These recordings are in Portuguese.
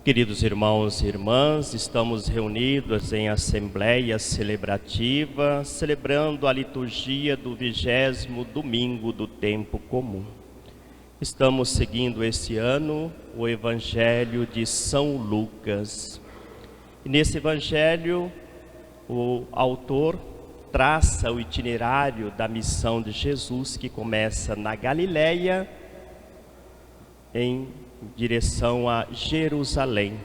Queridos irmãos e irmãs, estamos reunidos em assembleia celebrativa, celebrando a liturgia do 20º domingo do tempo comum. Estamos seguindo esse ano o Evangelho de São Lucas. E nesse Evangelho, o autor traça o itinerário da missão de Jesus, que começa na Galileia, em direção a Jerusalém,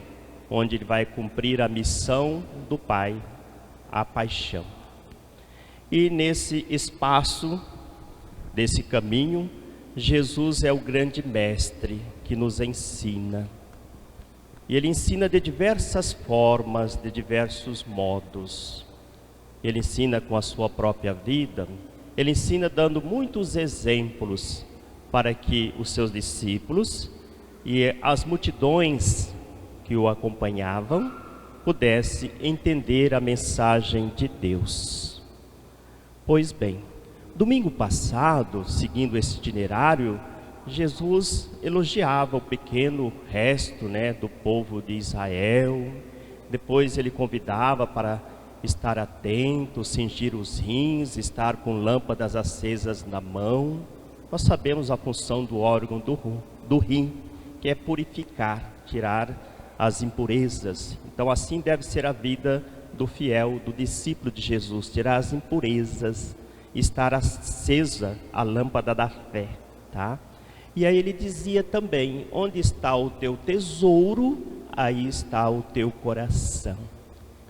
onde ele vai cumprir a missão do Pai, a paixão. E nesse espaço, desse caminho, Jesus é o grande mestre que nos ensina. E ele ensina de diversas formas, de diversos modos. Ele ensina com a sua própria vida, ele ensina dando muitos exemplos para que os seus discípulos e as multidões que o acompanhavam pudessem entender a mensagem de Deus. Pois bem, domingo passado, seguindo esse itinerário, Jesus elogiava o pequeno resto, do povo de Israel. Depois ele convidava para estar atento, cingir os rins, estar com lâmpadas acesas na mão. Nós sabemos a função do órgão do rim, que é purificar, tirar as impurezas. Então assim deve ser a vida do fiel, do discípulo de Jesus, tirar as impurezas, estar acesa a lâmpada da fé, tá? E aí ele dizia também: onde está o teu tesouro, aí está o teu coração.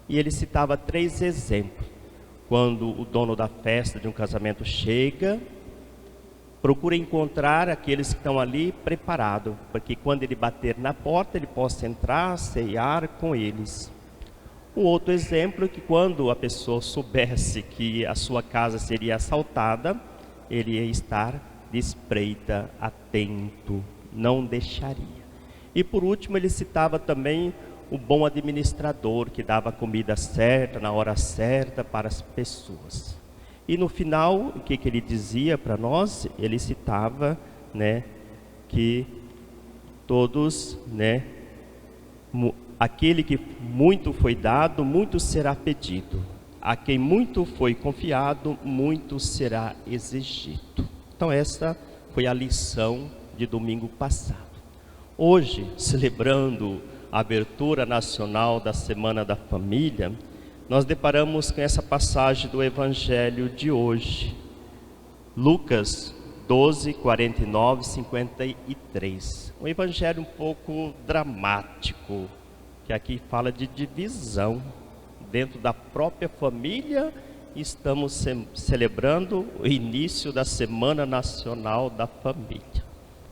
E ele citava 3 exemplos. Quando o dono da festa de um casamento chega, procura encontrar aqueles que estão ali preparados, porque quando ele bater na porta, ele possa entrar, ceiar com eles. Um outro exemplo é que quando a pessoa soubesse que a sua casa seria assaltada, ele ia estar de espreita, atento, não deixaria. E por último ele citava também o bom administrador, que dava a comida certa, na hora certa para as pessoas. E no final, o que ele dizia para nós? Ele citava, que todos, aquele que muito foi dado, muito será pedido. A quem muito foi confiado, muito será exigido. Então essa foi a lição de domingo passado. Hoje, celebrando a abertura nacional da Semana da Família, nós deparamos com essa passagem do Evangelho de hoje, Lucas 12, 49, 53. Um evangelho um pouco dramático, que aqui fala de divisão dentro da própria família. Estamos celebrando o início da Semana Nacional da Família.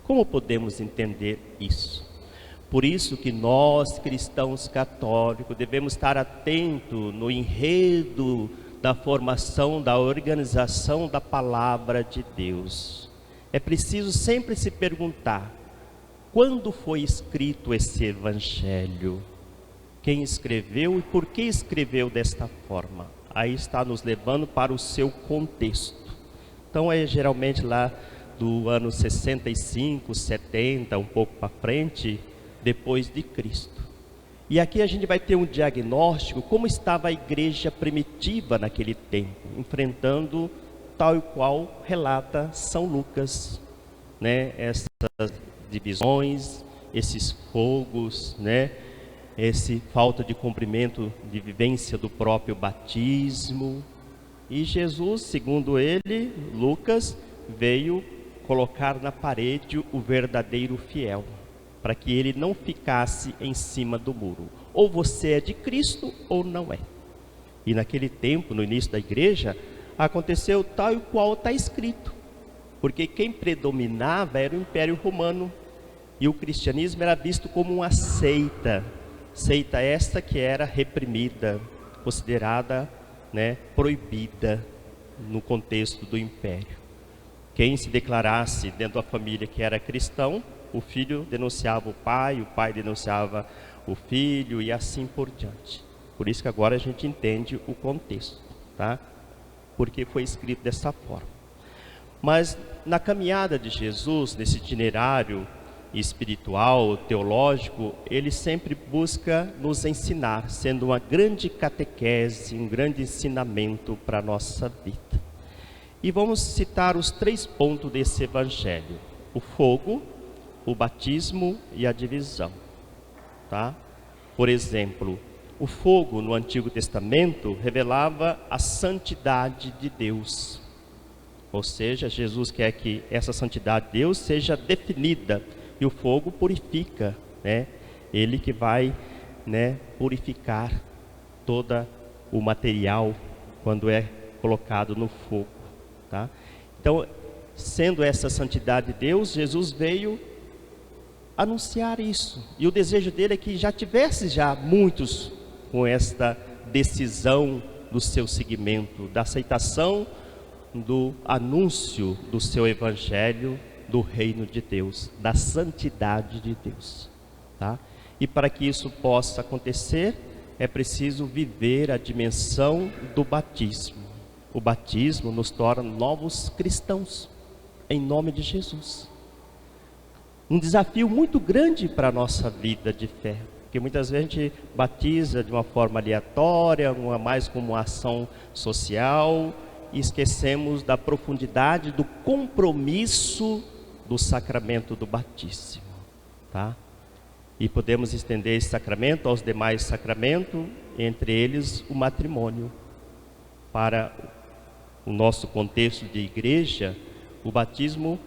Como podemos entender isso? Por isso que nós, cristãos católicos, devemos estar atentos no enredo da formação, da organização da palavra de Deus. É preciso sempre se perguntar: quando foi escrito esse evangelho? Quem escreveu e por que escreveu desta forma? Aí está nos levando para o seu contexto. Então é geralmente lá do ano 65, 70, um pouco para frente, depois de Cristo. E aqui a gente vai ter um diagnóstico como estava a igreja primitiva naquele tempo, enfrentando tal e qual relata São Lucas, essas divisões, esses fogos, esse falta de cumprimento de vivência do próprio batismo. E Jesus, segundo ele, Lucas, veio colocar na parede o verdadeiro fiel, para que ele não ficasse em cima do muro. Ou você é de Cristo ou não é. E naquele tempo, no início da igreja, aconteceu tal e qual está escrito. Porque quem predominava era o Império Romano. E o cristianismo era visto como uma seita. Seita esta que era reprimida, considerada proibida no contexto do Império. Quem se declarasse dentro da família que era cristão, o filho denunciava o pai denunciava o filho e assim por diante. Por isso que agora a gente entende o contexto, tá? Porque foi escrito dessa forma. Mas na caminhada de Jesus, nesse itinerário espiritual, teológico, ele sempre busca nos ensinar, sendo uma grande catequese, um grande ensinamento para a nossa vida. E vamos citar os 3 pontos desse evangelho: o fogo, o batismo e a divisão, tá? Por exemplo, o fogo no Antigo Testamento revelava a santidade de Deus. Ou seja, Jesus quer que essa santidade de Deus seja definida, e o fogo purifica, né? Ele que vai, né, purificar todo o material quando é colocado no fogo, tá? Então, sendo essa santidade de Deus, Jesus veio anunciar isso, e o desejo dele é que já tivesse muitos com esta decisão do seu seguimento, da aceitação do anúncio do seu evangelho, do reino de Deus, da santidade de Deus, tá? E para que isso possa acontecer, é preciso viver a dimensão do batismo. O batismo nos torna novos cristãos, em nome de Jesus. Um desafio muito grande para a nossa vida de fé, porque muitas vezes a gente batiza de uma forma aleatória, mais como uma ação social, e esquecemos da profundidade do compromisso do sacramento do batismo, tá? E podemos estender esse sacramento aos demais sacramentos, entre eles o matrimônio. Para o nosso contexto de igreja, o batismo,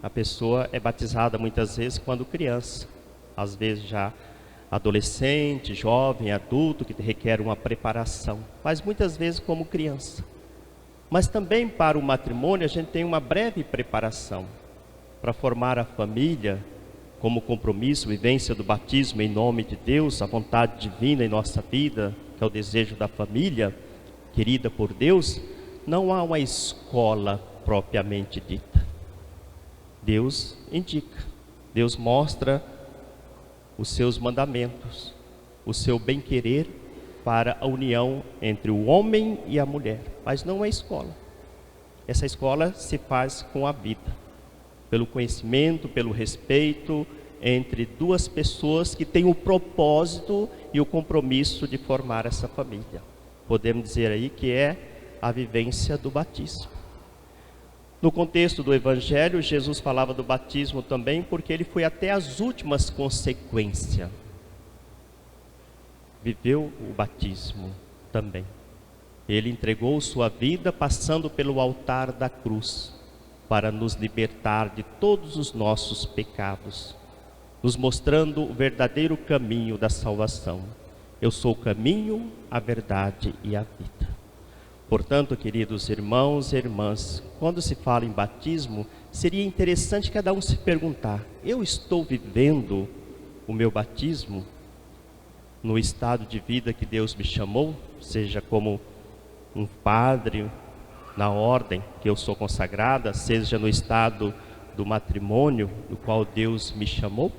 a pessoa é batizada muitas vezes quando criança, às vezes já adolescente, jovem, adulto, que requer uma preparação, mas muitas vezes como criança. Mas também para o matrimônio a gente tem uma breve preparação para formar a família, como compromisso, vivência do batismo em nome de Deus, a vontade divina em nossa vida, que é o desejo da família, querida por Deus. Não há uma escola propriamente dita. Deus indica, Deus mostra os seus mandamentos, o seu bem-querer para a união entre o homem e a mulher, mas não é escola. Essa escola se faz com a vida, pelo conhecimento, pelo respeito entre duas pessoas que têm o propósito e o compromisso de formar essa família. Podemos dizer aí que é a vivência do batismo. No contexto do Evangelho, Jesus falava do batismo também porque ele foi até as últimas consequências. Viveu o batismo também. Ele entregou sua vida passando pelo altar da cruz para nos libertar de todos os nossos pecados, nos mostrando o verdadeiro caminho da salvação. Eu sou o caminho, a verdade e a vida. Portanto, queridos irmãos e irmãs, quando se fala em batismo, seria interessante cada um se perguntar: eu estou vivendo o meu batismo no estado de vida que Deus me chamou, seja como um padre na ordem que eu sou consagrada, seja no estado do matrimônio no qual Deus me chamou?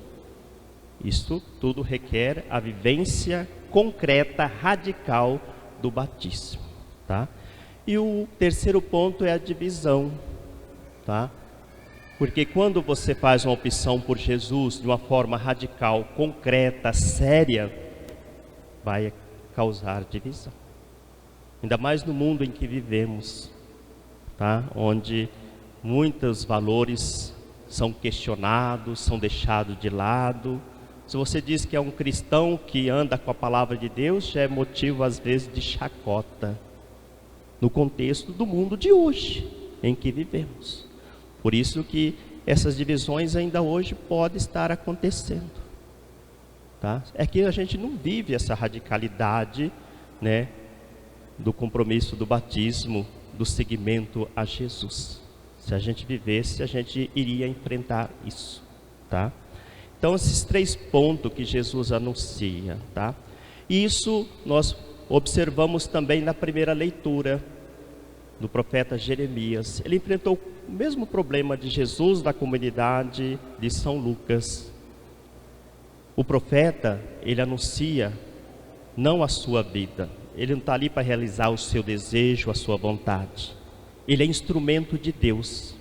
Isso tudo requer a vivência concreta, radical do batismo, tá? E o terceiro ponto é a divisão, tá? Porque quando você faz uma opção por Jesus de uma forma radical, concreta, séria, vai causar divisão. Ainda mais no mundo em que vivemos, tá? Onde muitos valores são questionados, são deixados de lado. Se você diz que é um cristão que anda com a palavra de Deus, já é motivo às vezes de chacota, no contexto do mundo de hoje em que vivemos. Por isso que essas divisões ainda hoje podem estar acontecendo, tá? É que a gente não vive essa radicalidade, né, do compromisso do batismo, do seguimento a Jesus. Se a gente vivesse, a gente iria enfrentar isso, tá? Então, esses 3 pontos que Jesus anuncia, tá? Isso nós observamos também na primeira leitura do profeta Jeremias. Ele enfrentou o mesmo problema de Jesus na comunidade de São Lucas. O profeta, ele anuncia não a sua vida. Ele não está ali para realizar o seu desejo, a sua vontade. Ele é instrumento de Deus.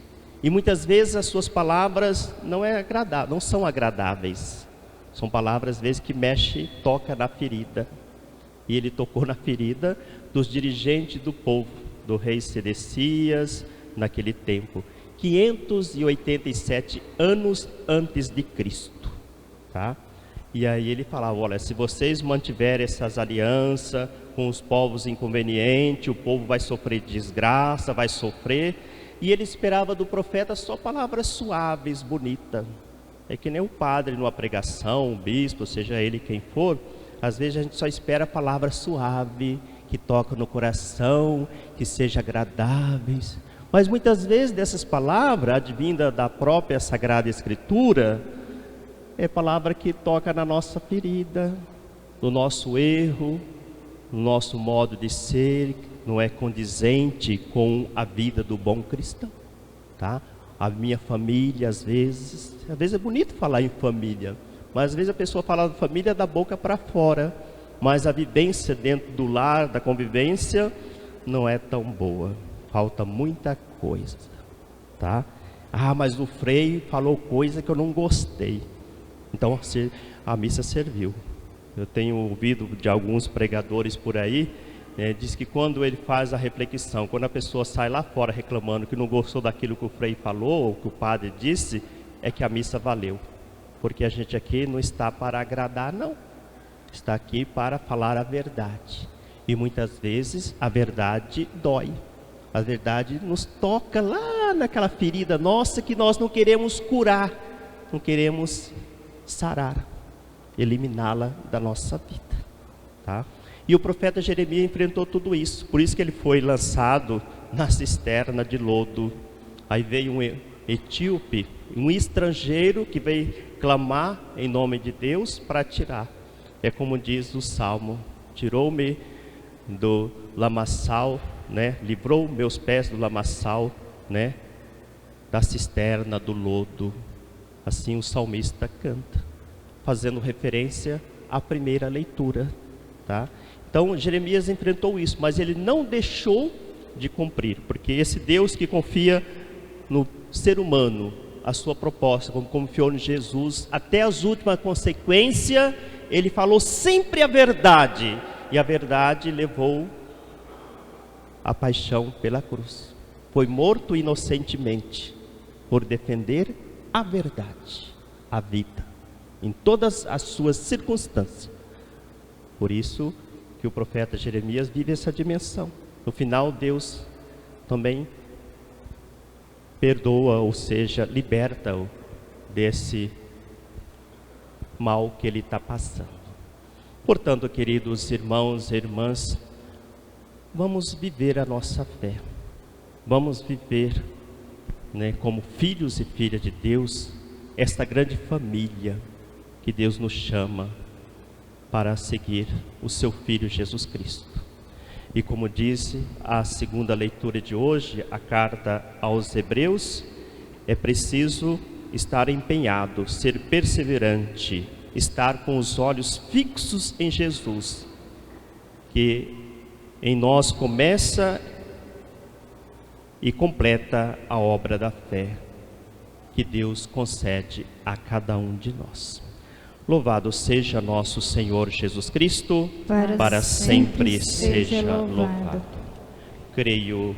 E muitas vezes as suas palavras não são agradáveis. São palavras, às vezes, que mexe, toca na ferida. E ele tocou na ferida dos dirigentes do povo, do rei Sedecias, naquele tempo. 587 anos antes de Cristo. Tá? E aí ele falava, olha, se vocês mantiverem essas alianças com os povos inconvenientes, o povo vai sofrer desgraça, vai sofrer. E ele esperava do profeta só palavras suaves, bonitas. É que nem o padre numa pregação, o bispo, seja ele quem for. Às vezes a gente só espera palavras suaves, que tocam no coração, que sejam agradáveis. Mas muitas vezes dessas palavras, advinda da própria Sagrada Escritura, é palavra que toca na nossa ferida, no nosso erro, no nosso modo de ser, não é condizente com a vida do bom cristão, tá? A minha família, às vezes é bonito falar em família, mas às vezes a pessoa fala de família da boca para fora, mas a vivência dentro do lar, da convivência, não é tão boa, falta muita coisa, tá? Ah, mas o Frei falou coisa que eu não gostei, então a missa serviu. Eu tenho ouvido de alguns pregadores por aí, diz que quando ele faz a reflexão, quando a pessoa sai lá fora reclamando que não gostou daquilo que o Frei falou, ou que o padre disse, é que a missa valeu. Porque a gente aqui não está para agradar, não. Está aqui para falar a verdade. E muitas vezes a verdade dói. A verdade nos toca lá naquela ferida nossa que nós não queremos curar, não queremos sarar, eliminá-la da nossa vida, tá? E o profeta Jeremias enfrentou tudo isso, por isso que ele foi lançado na cisterna de lodo. Aí veio um etíope, um estrangeiro que veio clamar em nome de Deus para tirar. É como diz o Salmo, tirou-me do lamaçal, né? Livrou meus pés do lamaçal, né? Da cisterna, do lodo. Assim o salmista canta, fazendo referência à primeira leitura, tá? Então Jeremias enfrentou isso, mas ele não deixou de cumprir, porque esse Deus que confia no ser humano, a sua proposta, como confiou em Jesus, até as últimas consequências, ele falou sempre a verdade, e a verdade levou a paixão pela cruz. Foi morto inocentemente, por defender a verdade, a vida, em todas as suas circunstâncias. Por isso que o profeta Jeremias vive essa dimensão. No final, Deus também perdoa, ou seja, liberta-o desse mal que ele está passando. Portanto, queridos irmãos e irmãs, vamos viver a nossa fé. Vamos viver, né, como filhos e filhas de Deus, esta grande família que Deus nos chama para seguir o seu Filho Jesus Cristo. E como disse a segunda leitura de hoje, a carta aos Hebreus, é preciso estar empenhado, ser perseverante, estar com os olhos fixos em Jesus, que em nós começa e completa a obra da fé que Deus concede a cada um de nós. Louvado seja nosso Senhor Jesus Cristo, para sempre seja louvado. Creio